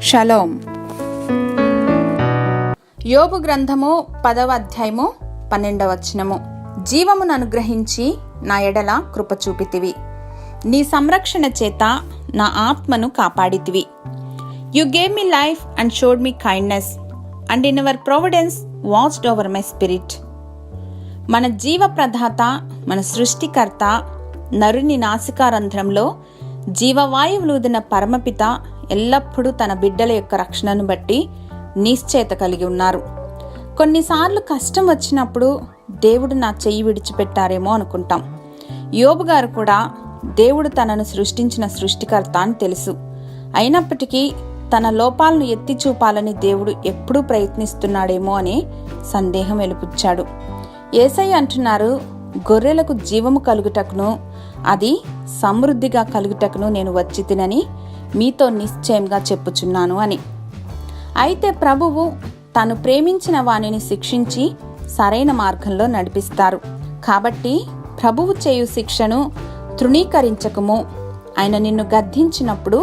Shalom. యోబు గ్రంథము 10వ అధ్యాయము 12వ వచనము. జీవమును అనుగ్రహించి నా ఎడల కృప చూపితివి, నీ సంరక్షణ చేత నా ఆత్మను కాపాడితివి. You gave me life and showed me kindness, and in your providence watched over my spirit. మన జీవ ప్రదాత, మన సృష్టికర్త, నరుని నాసికారంధ్రంలో జీవవాయువులూదిన పరమపిత ఎల్లప్పుడూ తన బిడ్డల యొక్క రక్షణను బట్టి నిశ్చయత కలిగి ఉన్నారు. కొన్నిసార్లు కష్టం వచ్చినప్పుడు దేవుడు నా చెయ్యి విడిచిపెట్టారేమో అనుకుంటాం. యోబు గారు కూడా దేవుడు తనను సృష్టించిన సృష్టికర్త అని తెలుసు. అయినప్పటికీ తన లోపాలను ఎత్తి చూపాలని దేవుడు ఎప్పుడూ ప్రయత్నిస్తున్నాడేమో అనే సందేహం వెలుపుచ్చాడు. యేసయ్య అంటున్నారు, గొర్రెలకు జీవము కలుగుటకును అది సమృద్ధిగా కలుగుటకును నేను వచ్చి తినని మీతో నిశ్చయంగా చెప్పుచున్నాను అని. అయితే ప్రభువు తాను ప్రేమించిన వానిని శిక్షించి సరైన మార్గంలో నడిపిస్తారు. కాబట్టి ప్రభువు చేయు శిక్షను తృణీకరించకము, ఆయన నిన్ను గద్దించినప్పుడు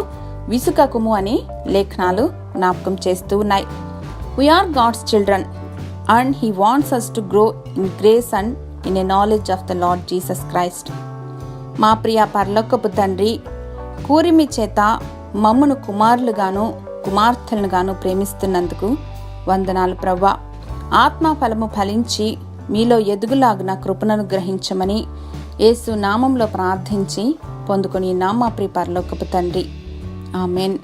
విసుకకుము అని లేఖనాలు జ్ఞాపకం చేస్తూ ఉన్నాయి. We are God's children and he wants us to grow in grace and in a knowledge of the Lord Jesus Christ. మా ప్రియ పరలోకపు తండ్రి, కూరిమి చేత మమ్మును కుమారులుగాను కుమార్తెలుగాను ప్రేమిస్తున్నందుకు వందనాలు ప్రభువా. ఆత్మఫలము ఫలించి మీలో ఎదుగులాగున కృపణను గ్రహించమని యేసు నామంలో ప్రార్థించి పొందుకొని మా ప్రియ పరలోకపు తండ్రి, ఆమేన్.